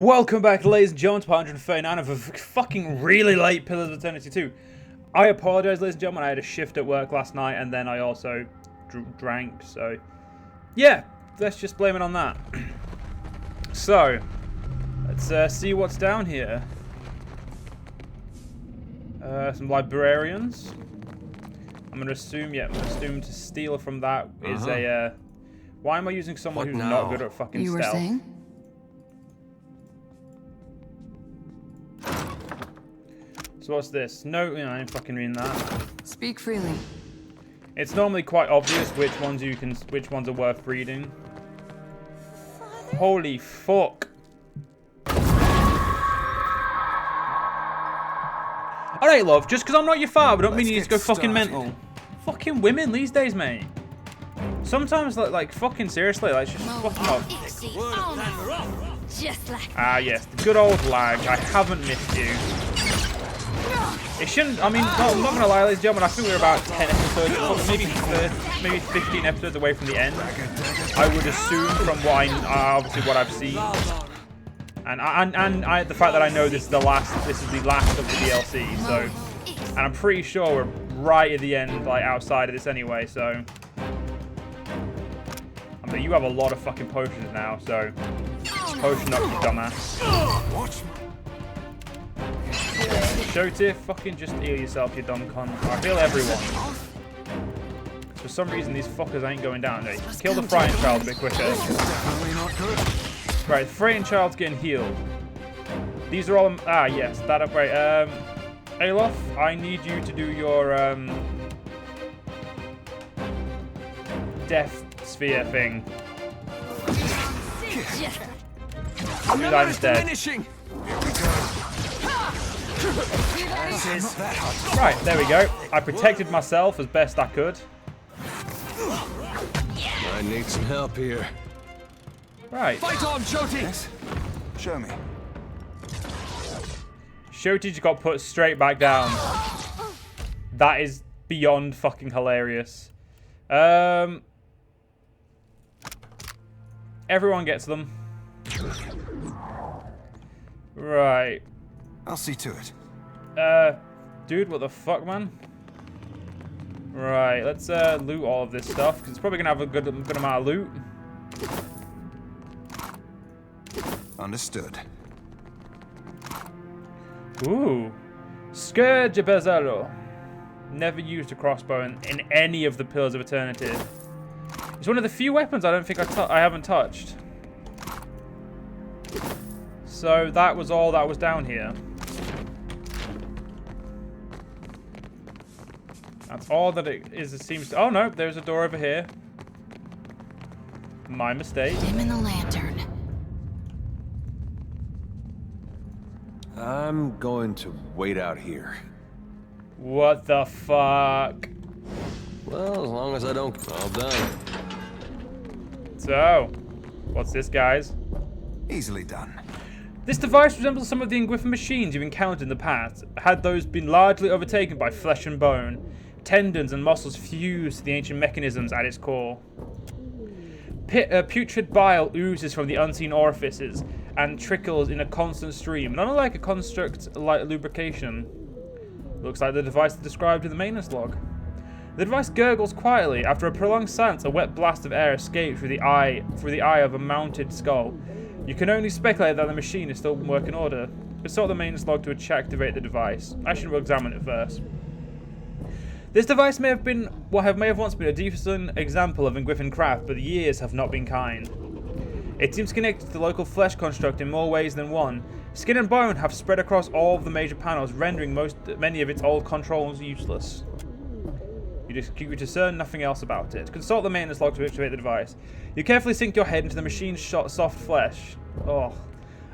Welcome back, ladies and gentlemen, to part 139 of a fucking really late Pillars of Eternity 2. I apologise, ladies and gentlemen, I had a shift at work last night, and then I also drank, so... yeah, let's just blame it on that. So, let's see what's down here. Some librarians. I'm going to assume, to steal from that is a... why am I using someone who's not good at fucking stealth? You were saying? So what's this? No, I ain't fucking reading that. Speak freely. It's normally quite obvious which ones are worth reading. Father? Holy fuck! Alright, love. Just because I'm not your father, don't mean you need to go fucking mental. Fucking women these days, mate. Sometimes, like fucking seriously, like just fucking off. Ah, yes, the good old lag. I haven't missed you. It shouldn't, I mean, I'm not going to lie, ladies and gentlemen, I think we're about 10 episodes, maybe 15 episodes away from the end. I would assume from what obviously what I've seen. And the fact that I know this is the last of the DLC, so, and I'm pretty sure we're right at the end, like, outside of this anyway, so. I mean, you have a lot of fucking potions now, so, potion up, you dumbass. Shoti, fucking just heal yourself, you dumb cunt. I heal everyone. For some reason, these fuckers ain't going down. They kill the frightened child a bit quicker. Right, the frightened child's getting healed. These are all... ah, yes, that upgrade. Alof, I need you to do your, death sphere thing. Do that instead. Right, there we go. I protected myself as best I could. I need some help here. Right. Fight on, Shoti! Yes. Show me. Shoti just got put straight back down. That is beyond fucking hilarious. Everyone gets them. Right. I'll see to it. Dude, what the fuck, man? Right, let's loot all of this stuff, because it's probably gonna have a good amount of loot. Understood. Ooh. Scourge Bezello. Never used a crossbow in any of the Pillars of Eternity. It's one of the few weapons I don't think I haven't touched. So that was all that was down here. That's all that it is. It seems. Oh no, there's a door over here. My mistake. Dim in the lantern. I'm going to wait out here. What the fuck? Well, as long as I don't... all done. So, what's this, guys? Easily done. This device resembles some of the Ingriffin machines you've encountered in the past, had those been largely overtaken by flesh and bone. Tendons and muscles fused to the ancient mechanisms at its core. Putrid bile oozes from the unseen orifices and trickles in a constant stream, not unlike a construct like lubrication. Looks like the device described in the maintenance log. The device gurgles quietly. After a prolonged silence, a wet blast of air escapes through the eye of a mounted skull. You can only speculate that the machine is still in working order. Consult the maintenance log to activate the device. I should examine it first. This device may have once been a decent example of Ingriffin craft, but the years have not been kind. It seems connected to the local flesh construct in more ways than one. Skin and bone have spread across all of the major panels, rendering many of its old controls useless. You discern nothing else about it. Consult the maintenance log to activate the device. You carefully sink your head into the machine's soft flesh. Oh,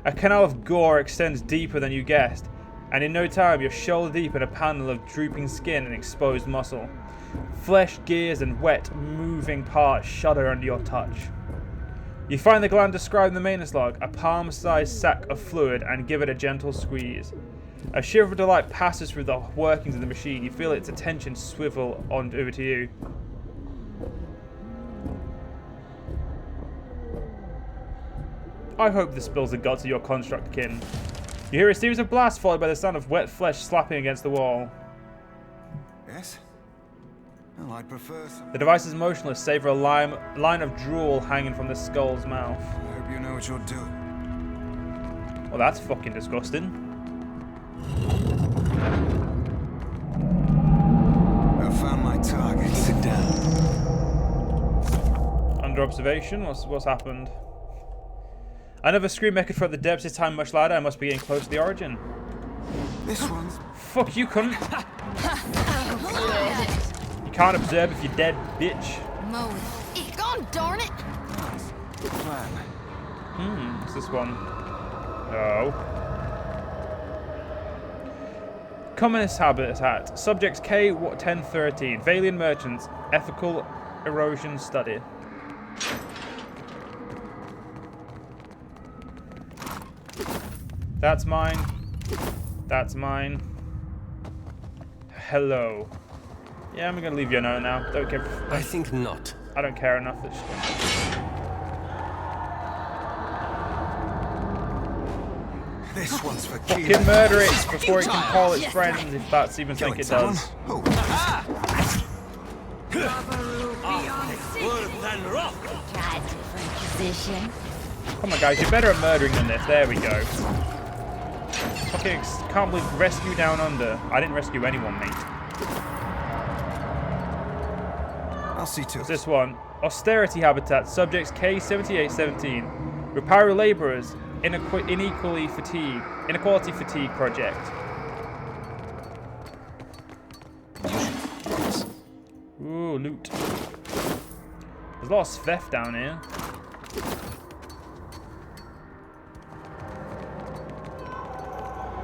a canal of gore extends deeper than you guessed, and in no time you're shoulder deep in a panel of drooping skin and exposed muscle. Flesh, gears, and wet, moving parts shudder under your touch. You find the gland described in the maintenance log, a palm-sized sack of fluid, and give it a gentle squeeze. A shiver of delight passes through the workings of the machine. You feel its attention swivel over to you. I hope this spills the guts of your construct, kin. You hear a series of blasts followed by the sound of wet flesh slapping against the wall. Yes? Well, I'd prefer some... The device is motionless, save for a line of drool hanging from the skull's mouth. I hope you know what you're doing. Well, that's fucking disgusting. I found my target. Sit down. Under observation, what's happened? Another scream echoed from the depths, this time much louder. I must be getting close to the origin. This one's... Fuck you, cunt. You can't observe if you're dead, bitch. Mow it. Gone, darn it! Nice. Good plan. What's this one? Oh. Communist habitat. Subjects K-1013. Valian merchants. Ethical erosion study. That's mine. That's mine. Hello. Yeah, I'm gonna leave you a note now. Don't care. I think not. I don't care enough. This one's for Fucking Keelan. murder it before it can call its friends, if that's even something it does. Oh, Try a different position. Come on, guys, you're better at murdering than this. There we go. Fucking can't believe rescue down under. I didn't rescue anyone, mate. I'll see to What's it. this one? Austerity habitat. Subjects K7817. Repair laborers. Inequality fatigue project. Ooh, loot. There's a lot of Svef down here.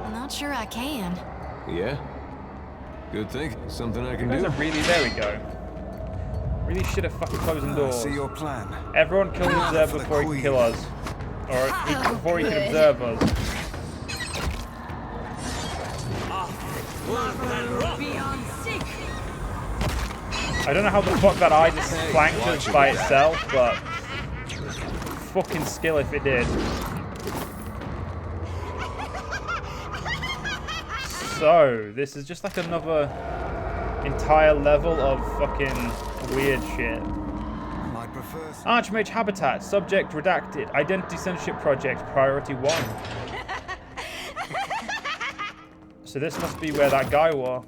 I'm not sure I can. Yeah? Good thing. Something I can There's do. a really, there we go. Really should have fucking closing I doors. see your plan. Everyone kill the observer before he can kill us. Or before he can observe us. I don't know how the fuck that eye just flanked us by itself, but fucking skill if it did. So, this is just like another entire level of fucking weird shit. I prefer... Archmage habitat, subject redacted, identity censorship project, priority 1. So this must be where that guy was.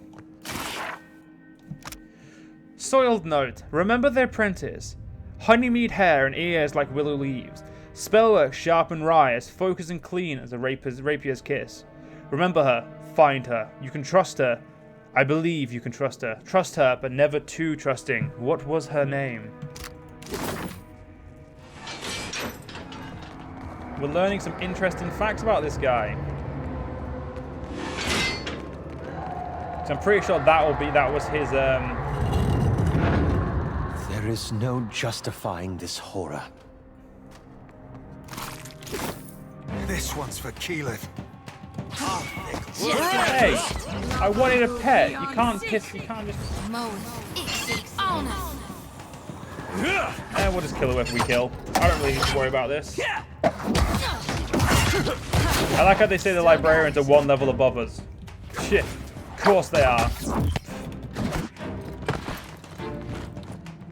Soiled note, remember the apprentice. Honeymead hair and ears like willow leaves. Spellwork sharp and wry, as focused and clean as a rapier's kiss. Remember her, find her, you can trust her. I believe you can trust her. Trust her, but never too trusting. What was her name? We're learning some interesting facts about this guy. So I'm pretty sure that was his There is no justifying this horror. This one's for Keelan. Hey, I wanted a pet. You can't kiss. You can't just. Mow it. On us. We'll just kill whoever we kill. I don't really need to worry about this. I like how they say the librarians are one level above us. Shit. Of course they are.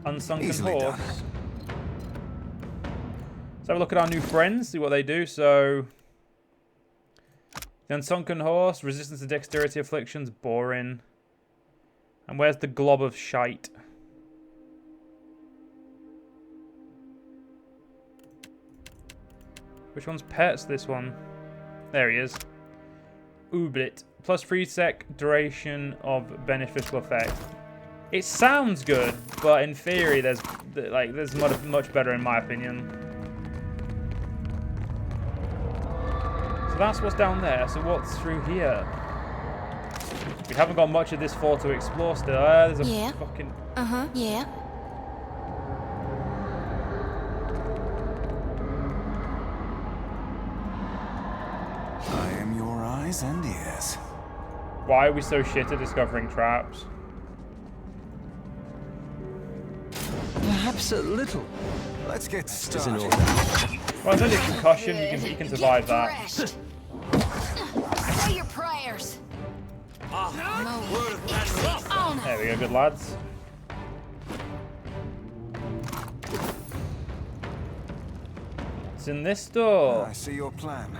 Unsunken Easily horse. done. Let's have a look at our new friends, see what they do. So, the unsunken horse, resistance to dexterity afflictions, boring. And where's the glob of shite? Which one's pets? This one. There he is. Ooblit. Plus 3 sec duration of beneficial effect. It sounds good, but in theory, there's much better in my opinion. So that's what's down there. So what's through here? We haven't got much of this floor to explore still. There's a fucking... Yeah. I am your eyes and ears. Why are we so shit at discovering traps? Perhaps a little. Let's get Is in started. order. Well, it's only a concussion. You can survive that. Threshed. Say your prayers. On it. There we go, good lads. It's in this door. I see your plan.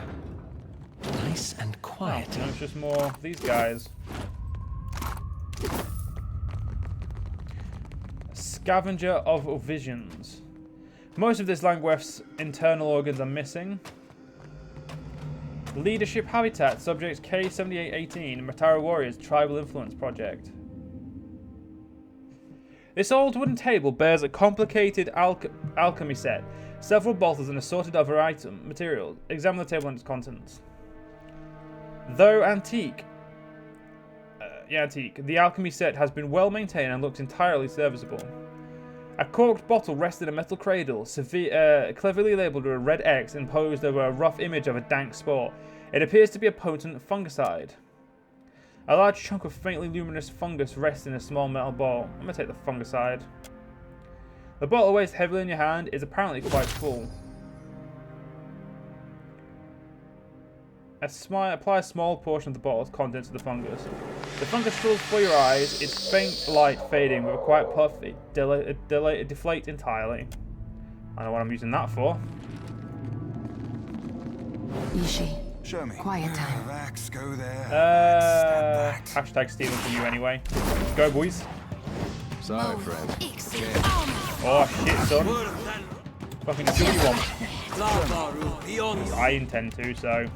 Nice and quiet. No, it's just more of these guys. Scavenger of visions. Most of this langueth's internal organs are missing. Leadership habitat, subject K7818, Matara Warriors Tribal Influence Project. This old wooden table bears a complicated alchemy set, several bottles and assorted other materials. Examine the table and its contents. Though antique, the alchemy set has been well maintained and looks entirely serviceable. A corked bottle rests in a metal cradle, cleverly labelled with a red X imposed over a rough image of a dank spore. It appears to be a potent fungicide. A large chunk of faintly luminous fungus rests in a small metal ball. I'm going to take the fungicide. The bottle weighs heavily in your hand, is apparently quite full. Apply a small portion of the bottle's contents to the fungus. The fungus fills for your eyes, its faint light fading with a quiet puff. It deflates entirely. I don't know what I'm using that for. Ishi. Show me. Quiet time. Relax, go there. Hashtag stealing from you anyway. Go, boys. Sorry, friend. Oh shit, son. Fucking do what you want. I intend to, so.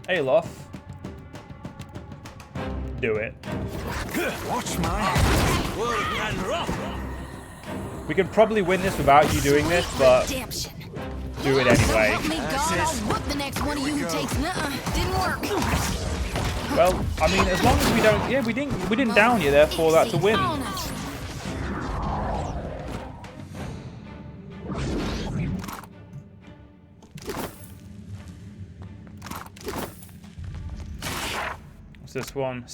Alof. Do it. Watch my. We could probably win this without you doing this, but Redemption. do it anyway. Help me, God, I'll whoop the next one of you who takes didn't work. Well, I mean, as long as we don't, yeah, we didn't down you, therefore that's a win. On it. What's this one?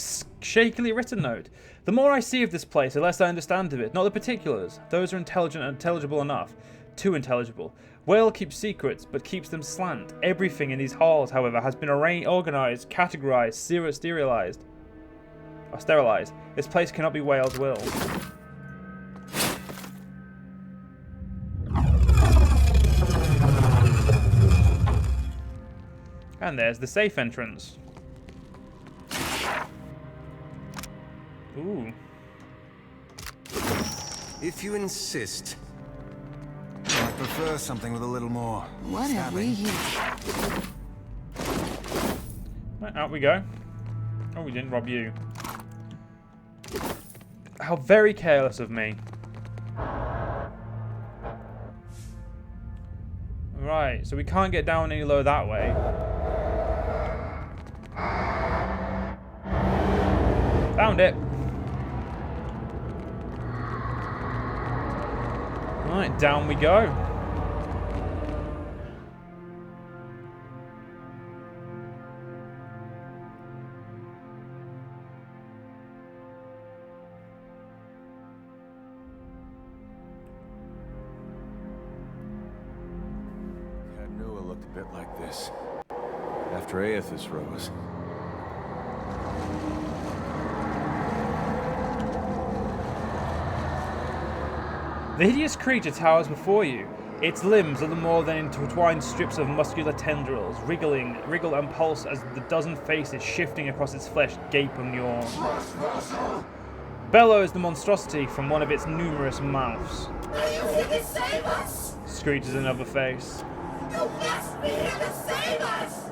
Shakily written note. The more I see of this place, the less I understand of it. Not the particulars. Those are intelligent and intelligible enough. Too intelligible. Whale keeps secrets, but keeps them slant. Everything in these halls, however, has been organized, categorized, sterilized. This place cannot be Whale's will. And there's the safe entrance. Ooh. If you insist. I prefer something with a little more. What have we here? Right, out we go. Oh, we didn't rob you. How very careless of me. Right, so we can't get down any lower that way. Found it. Right, down we go. Noah looked a bit like this. After Aethys rose. The hideous creature towers before you. Its limbs are little more than intertwined strips of muscular tendrils, wriggle and pulse as the dozen faces shifting across its flesh gape and yawn. Bellows the monstrosity from one of its numerous mouths. Are you here to save us? Screeches another face. You must be here to save us!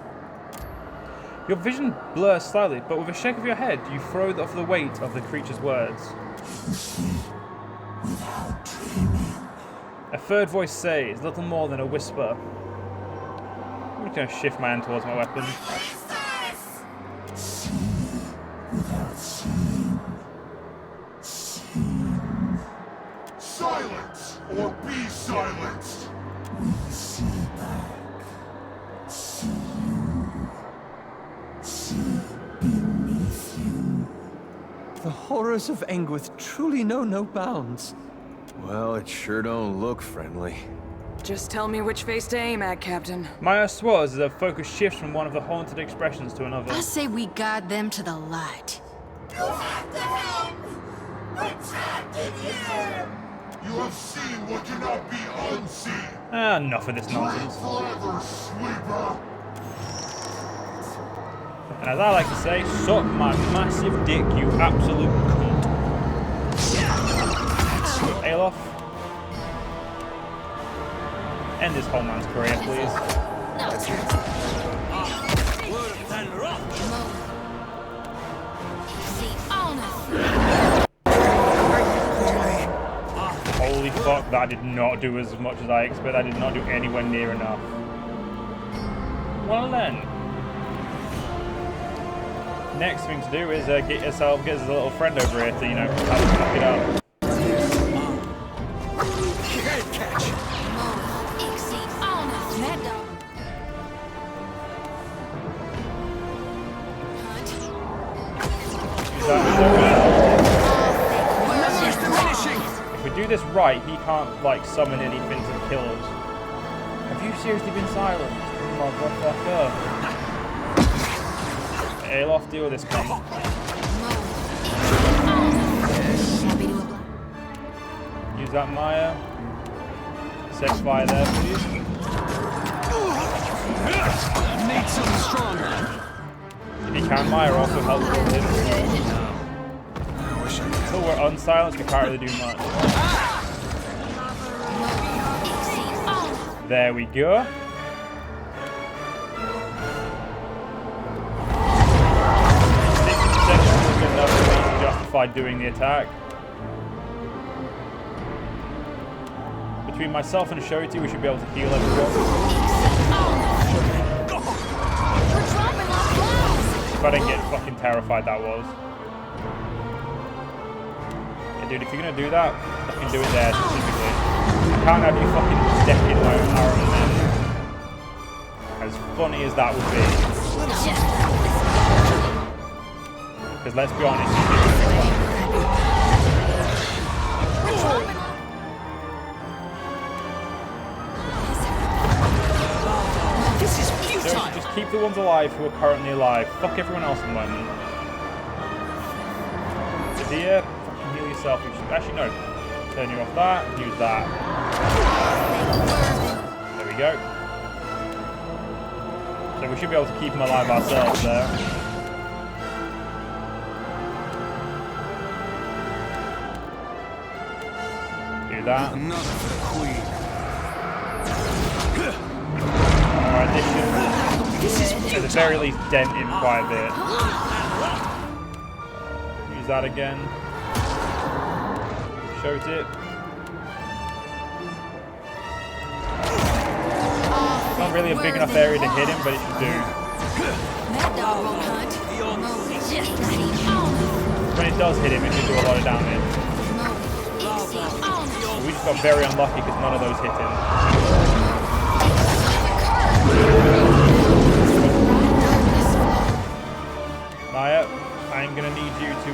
Your vision blurs slightly, but with a shake of your head, you throw off the weight of the creature's words. A third voice says, little more than a whisper. I'm just going to shift my hand towards my weapon. Silence or be silenced! The horrors of Engwith truly know no bounds. Well, it sure don't look friendly. Just tell me which face to aim at, Captain. Maya swears as her focus shifts from one of the haunted expressions to another. I say we guide them to the light. You have to help! We're trapped in here! You have seen what cannot be unseen! Enough of this nonsense. Forever, sleeper! And as I like to say, suck my massive dick, you absolute cunt. Alof. End this whole man's career, please. Holy fuck, that did not do as much as I expected. I did not do anywhere near enough. Well then. Next thing to do is get us a little friend over here to, you know, have to fuck it up. If we do this right, he can't, like, summon anything to kill us. Have you seriously been silent? Motherfucker. Alof, deal with this cunt. Use that Maya. Set fire there, please. Need something stronger. If you can, Maya also helps with him. Until we're unsilenced, we can't really do much. There we go. Justify doing the attack. Between myself and Shoti, we should be able to heal everyone. If I didn't get fucking terrified that was. Yeah, dude, if you're gonna do that, fucking do it there specifically. I can't have you fucking decking my own armament. As funny as that would be. Because let's be honest, This is futile. just keep the ones alive who are currently alive. Fuck everyone else at the moment. Here, fucking heal yourself. You should, actually, no. Turn you off that. Use that. There we go. So we should be able to keep them alive ourselves there. That. Another for the queen. Alright, this should, at the very least, dent him quite a bit. Use that again. Shoot it. Not really a big enough area to hit him, but it should do. When it does hit him, it should do a lot of damage. We just got very unlucky because none of those hit him. Maya, I'm gonna need you to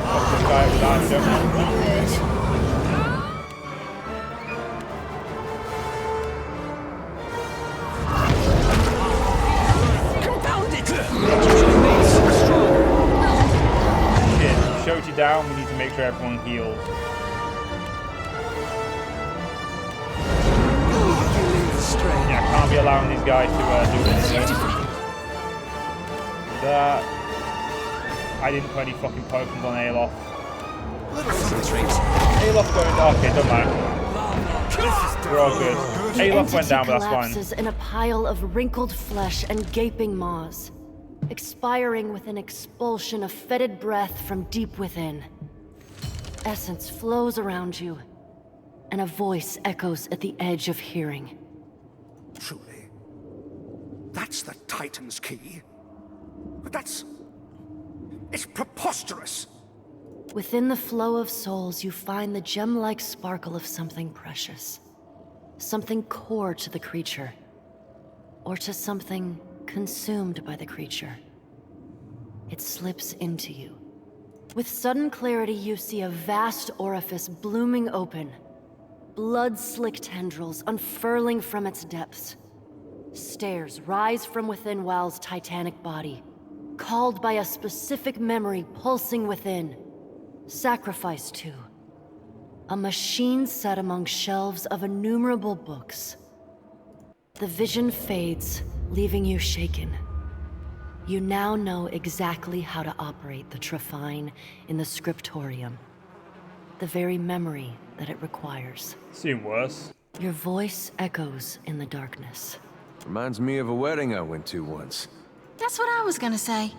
fuck this guy with that, don't Shit, Shoti down, we need to make sure everyone heals. Yeah, I can't be allowing these guys to do anything. That. I didn't put any fucking potions on Alof. Alof going dark here, don't matter. We're all good. Alof went down, but that's fine. Collapses in a pile of wrinkled flesh and gaping maws, expiring with an expulsion of fetid breath from deep within. Essence flows around you, and a voice echoes at the edge of hearing. Truly. That's the Titan's key. But it's preposterous. Within the flow of souls, you find the gem-like sparkle of something precious. Something core to the creature. Or to something consumed by the creature. It slips into you, With sudden clarity, you see a vast orifice blooming open. Blood-slick tendrils unfurling from its depths. Stairs rise from within Wow's titanic body, called by a specific memory pulsing within. Sacrifice to a machine set among shelves of innumerable books. The vision fades, leaving you shaken. You now know exactly how to operate the Trefine in the scriptorium. The very memory that it requires. Soon worse. Your voice echoes in the darkness. Reminds me of a wedding I went to once. That's what I was gonna say.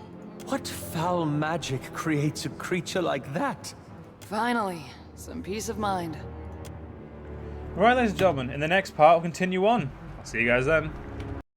What foul magic creates a creature like that? Finally, some peace of mind. Alright, ladies and gentlemen, in the next part, we'll continue on. I'll see you guys then.